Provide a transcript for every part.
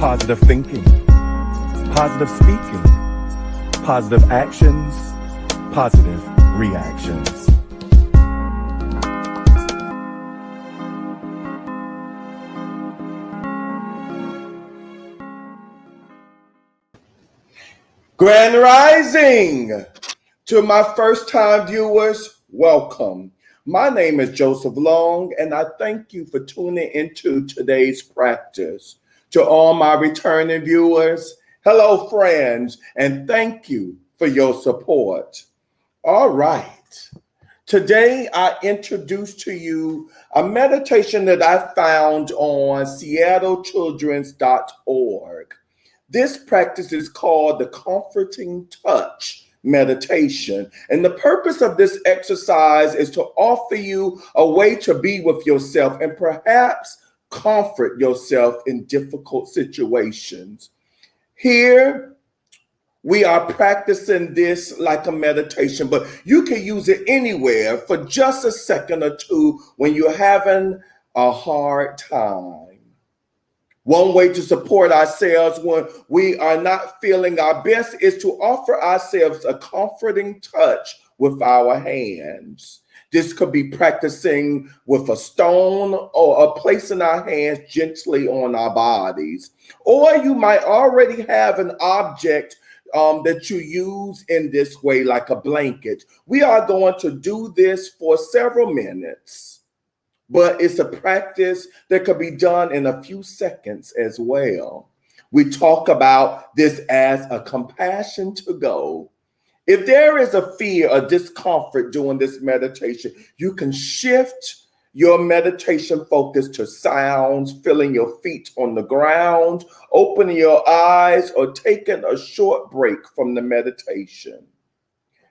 positive thinking, positive speaking, positive actions, positive reactions. Grand Rising! To my first time viewers, welcome. My name is Joseph Long, and I thank you for tuning into today's practice. To all my returning viewers, hello friends, and thank you for your support. All right. Today I introduce to you a meditation that I found on seattlechildrens.org. This practice is called the Comforting Touch meditation. And the purpose of this exercise is to offer you a way to be with yourself and perhaps comfort yourself in difficult situations. Here, we are practicing this like a meditation, but you can use it anywhere for just a second or two when you're having a hard time. One way to support ourselves when we are not feeling our best is to offer ourselves a comforting touch with our hands. This could be practicing with a stone or placing our hands gently on our bodies. Or you might already have an object that you use in this way, like a blanket. We are going to do this for several minutes. But it's a practice that could be done in a few seconds as well. We talk about this as a compassion to go. If there is a fear or discomfort during this meditation, you can shift your meditation focus to sounds, feeling your feet on the ground, opening your eyes, or taking a short break from the meditation.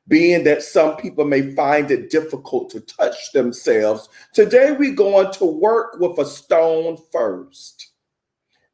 Being that some people may find it difficult to touch themselves, today we're going to work with a stone first.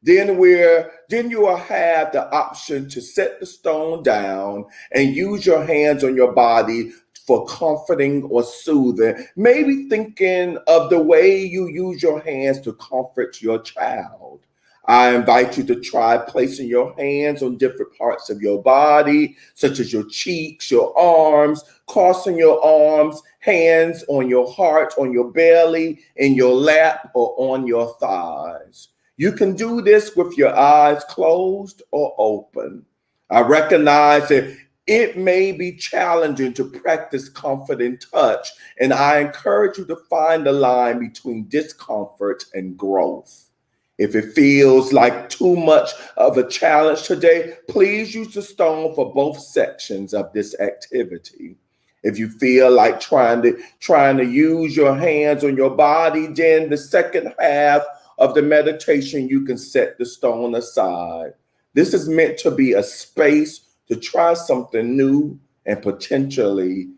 Then you will have the option to set the stone down and use your hands on your body for comforting or soothing. Maybe thinking of the way you use your hands to comfort your child. I invite you to try placing your hands on different parts of your body, such as your cheeks, your arms, crossing your arms, hands on your heart, on your belly, in your lap, or on your thighs. You can do this with your eyes closed or open. I recognize that it may be challenging to practice comfort and touch, and I encourage you to find the line between discomfort and growth. If it feels like too much of a challenge today, please use the stone for both sections of this activity. If you feel like trying to use your hands on your body, then the second half of the meditation, you can set the stone aside. This is meant to be a space to try something new and potentially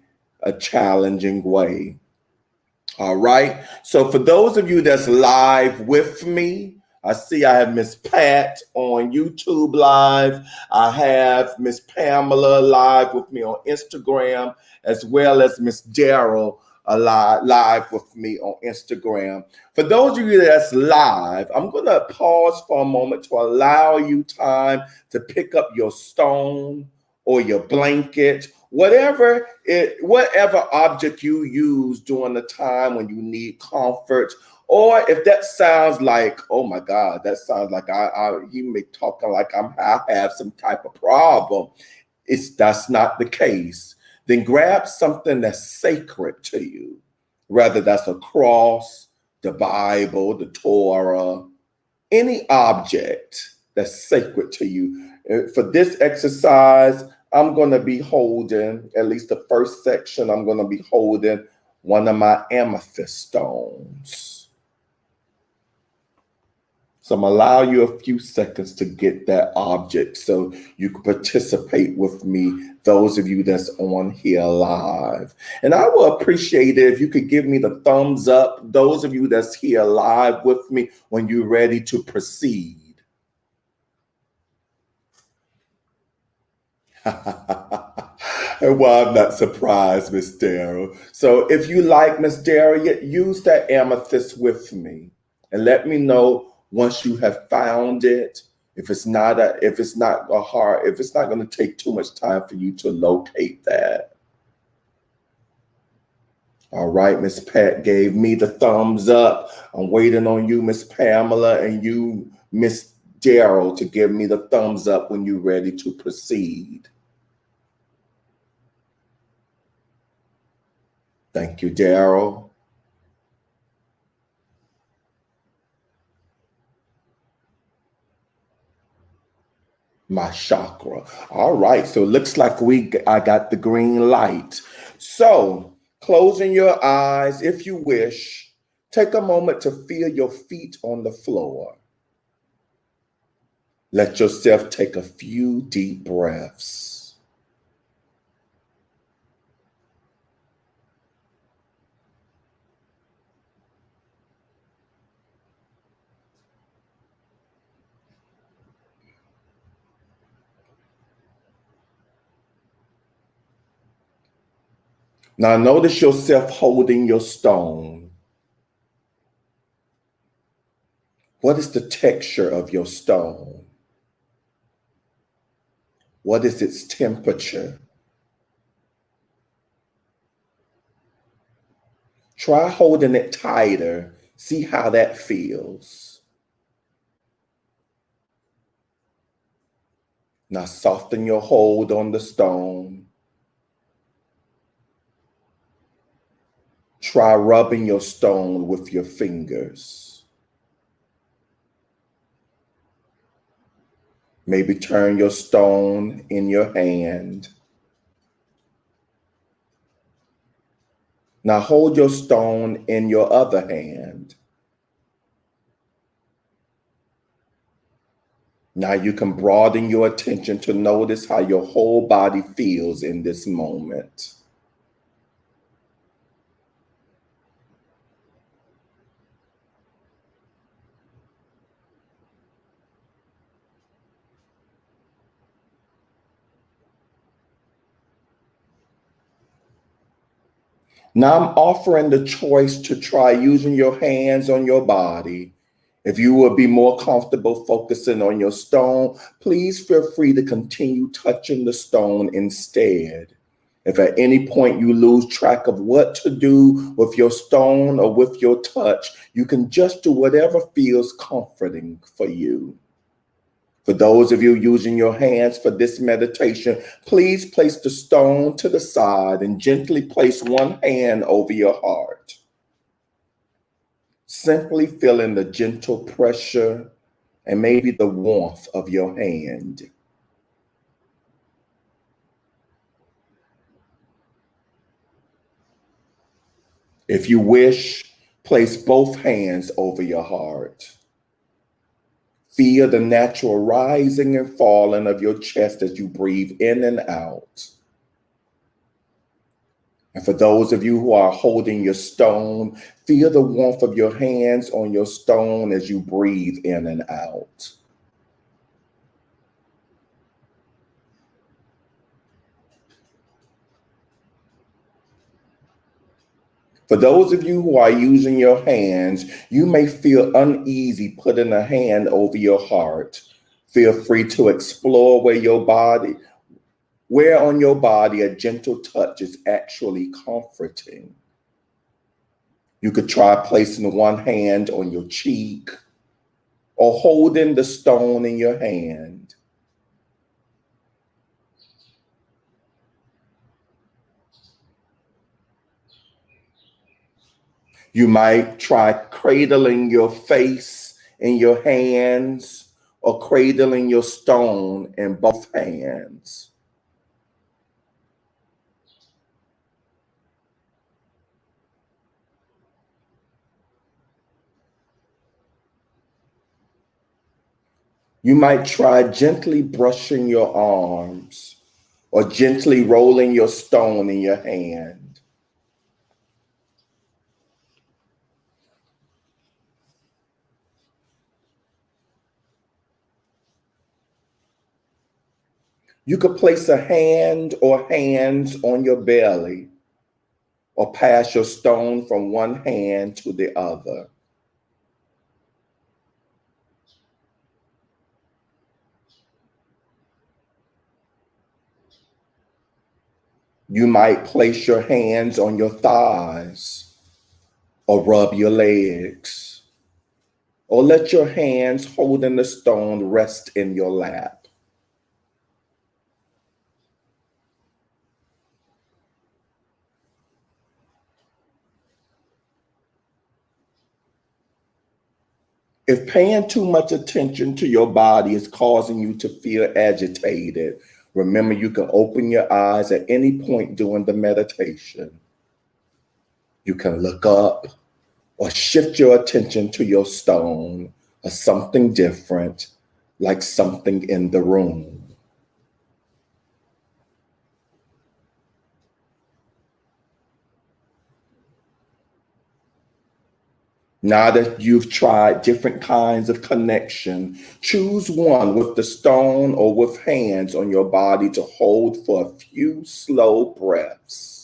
a challenging way. All right. So for those of you that's live with me, I see I have Miss Pat on YouTube Live. I have Miss Pamela live with me on Instagram, as well as Miss Daryl live with me on Instagram. For those of you that's live, I'm going to pause for a moment to allow you time to pick up your stone or your blanket, whatever object you use during the time when you need comfort. Or if that sounds like, oh my God, that sounds like you may talk like I have some type of problem. That's not the case. Then grab something that's sacred to you, whether that's a cross, the Bible, the Torah, any object that's sacred to you. For this exercise, I'm going to be holding, at least the first section, I'm going to be holding one of my amethyst stones. So I'm going to allow you a few seconds to get that object so you can participate with me, those of you that's on here live. And I will appreciate it if you could give me the thumbs up, those of you that's here live with me, when you're ready to proceed. And well, I'm not surprised, Miss Daryl. So if you like, Miss Daryl, use that amethyst with me and let me know once you have found it, If it's not going to take too much time for you to locate that. All right, Miss Pat gave me the thumbs up. I'm waiting on you, Miss Pamela, and you, Miss Daryl, to give me the thumbs up when you're ready to proceed. Thank you, Daryl. My chakra. All right, so it looks like I got the green light. So, closing your eyes, if you wish, take a moment to feel your feet on the floor. Let yourself take a few deep breaths. Now notice yourself holding your stone. What is the texture of your stone? What is its temperature? Try holding it tighter. See how that feels. Now soften your hold on the stone. Try rubbing your stone with your fingers. Maybe turn your stone in your hand. Now hold your stone in your other hand. Now you can broaden your attention to notice how your whole body feels in this moment. Now I'm offering the choice to try using your hands on your body. If you would be more comfortable focusing on your stone, please feel free to continue touching the stone instead. If at any point you lose track of what to do with your stone or with your touch, you can just do whatever feels comforting for you. For those of you using your hands for this meditation, please place the stone to the side and gently place one hand over your heart. Simply feeling the gentle pressure and maybe the warmth of your hand. If you wish, place both hands over your heart. Feel the natural rising and falling of your chest as you breathe in and out. And for those of you who are holding your stone, feel the warmth of your hands on your stone as you breathe in and out. For those of you who are using your hands, you may feel uneasy putting a hand over your heart. Feel free to explore where on your body a gentle touch is actually comforting. You could try placing one hand on your cheek or holding the stone in your hand. You might try cradling your face in your hands or cradling your stone in both hands. You might try gently brushing your arms or gently rolling your stone in your hand. You could place a hand or hands on your belly or pass your stone from one hand to the other. You might place your hands on your thighs or rub your legs, or let your hands holding the stone rest in your lap. If paying too much attention to your body is causing you to feel agitated, remember you can open your eyes at any point during the meditation. You can look up or shift your attention to your stone or something different, like something in the room. Now that you've tried different kinds of connection, choose one with the stone or with hands on your body to hold for a few slow breaths.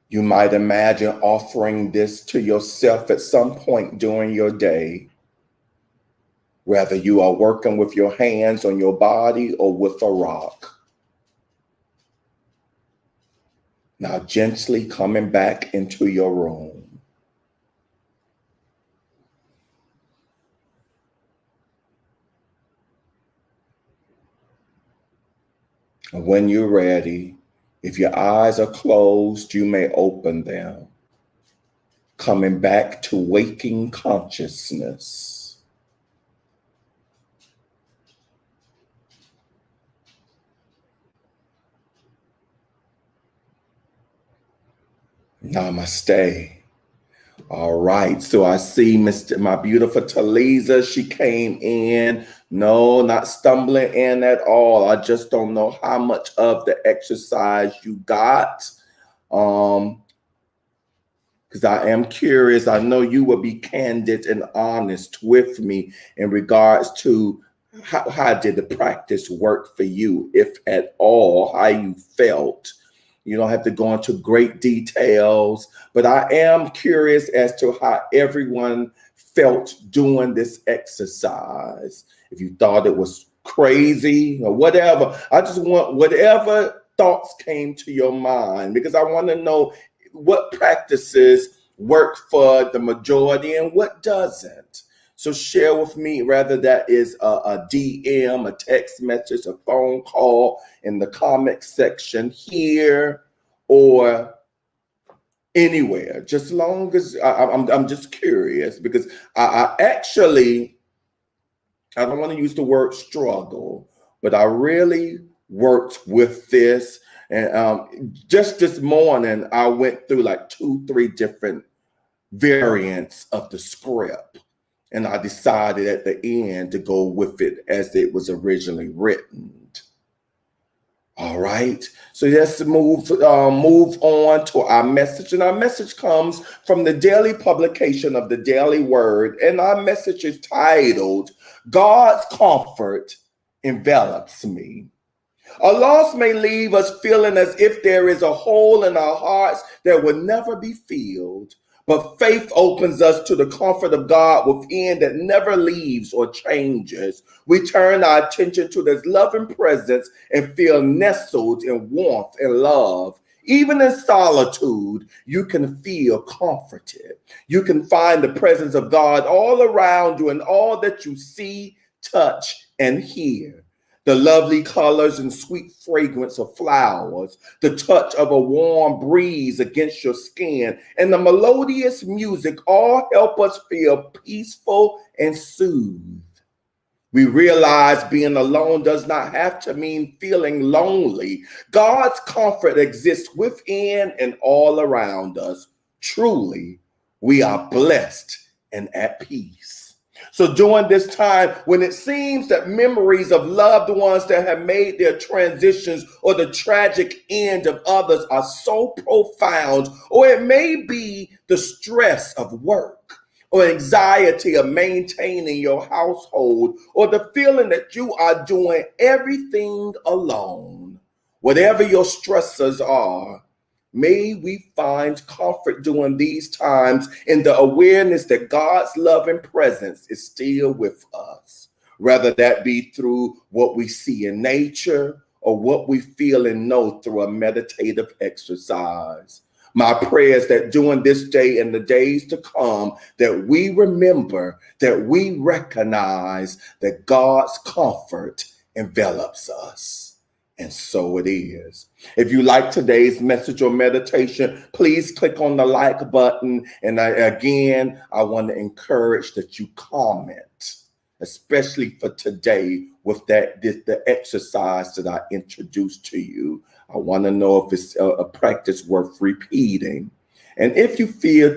You might imagine offering this to yourself at some point during your day, whether you are working with your hands on your body or with a rock. Now gently coming back into your room. And when you're ready, if your eyes are closed, you may open them, coming back to waking consciousness. Namaste. All right, so I see my beautiful Talisa. She came in. No, not stumbling in at all. I just don't know how much of the exercise you got. Because I am curious. I know you will be candid and honest with me in regards to how did the practice work for you, if at all, how you felt. You don't have to go into great details, but I am curious as to how everyone felt doing this exercise. If you thought it was crazy or whatever, I just want whatever thoughts came to your mind, because I want to know what practices work for the majority and what doesn't. So share with me, whether that is a DM, a text message, a phone call in the comment section here or anywhere, just long as I'm just curious, because I actually, I don't want to use the word struggle, but I really worked with this. And just this morning, I went through like 2-3 different variants of the script. And I decided at the end to go with it as it was originally written. All right, so let's move on to our message. And our message comes from the daily publication of the Daily Word. And our message is titled, God's Comfort Envelops Me. A loss may leave us feeling as if there is a hole in our hearts that will never be filled. But faith opens us to the comfort of God within that never leaves or changes. We turn our attention to this loving presence and feel nestled in warmth and love. Even in solitude, you can feel comforted. You can find the presence of God all around you in all that you see, touch, and hear. The lovely colors and sweet fragrance of flowers, the touch of a warm breeze against your skin, and the melodious music all help us feel peaceful and soothed. We realize being alone does not have to mean feeling lonely. God's comfort exists within and all around us. Truly, we are blessed and at peace. So during this time, when it seems that memories of loved ones that have made their transitions or the tragic end of others are so profound, or it may be the stress of work, or anxiety of maintaining your household, or the feeling that you are doing everything alone, whatever your stressors are, may we find comfort during these times in the awareness that God's love and presence is still with us, whether that be through what we see in nature or what we feel and know through a meditative exercise. My prayer is that during this day and the days to come, that we remember, that we recognize that God's comfort envelops us. And so it is. If you like today's message or meditation, please click on the like button. And I want to encourage that you comment, especially for today with the exercise that I introduced to you. I want to know if it's a practice worth repeating. And if you feel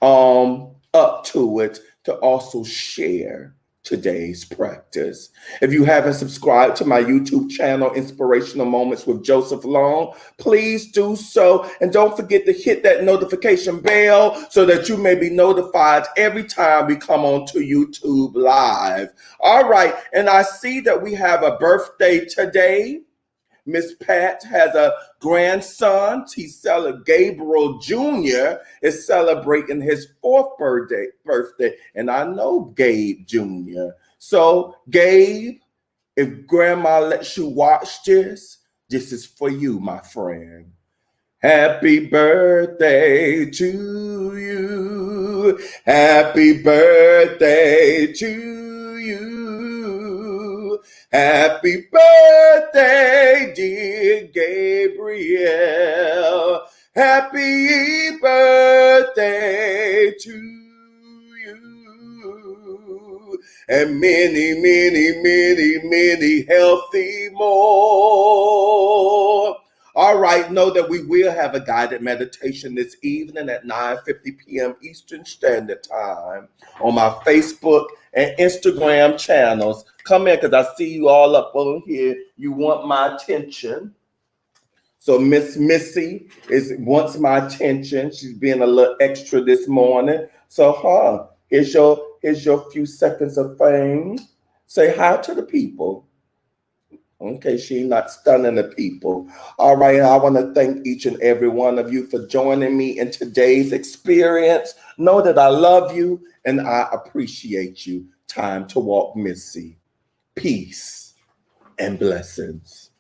up to it, to also share today's practice. If you haven't subscribed to my YouTube channel, Inspirational Moments with Joseph Long, please do so. And don't forget to hit that notification bell so that you may be notified every time we come onto YouTube Live. All right, and I see that we have a birthday today. Miss Pat has a grandson. Gabriel Jr. is celebrating his 4th birthday. And I know Gabe Jr. So, Gabe, if Grandma lets you watch this is for you, my friend. Happy birthday to you. Happy birthday to you. Happy birthday, dear Gabriel. Happy birthday to you. And many, many, many, many healthy more. All right, know that we will have a guided meditation this evening at 9:50 p.m. Eastern Standard Time on my Facebook and Instagram channels. Come in because I see you all up over here. You want my attention. So Miss Missy wants my attention. She's being a little extra this morning. So here's your few seconds of fame. Say hi to the people. Okay, she's not stunning the people. All right, I want to thank each and every one of you for joining me in today's experience. Know that I love you and I appreciate you. Time to walk, Missy. Peace and blessings.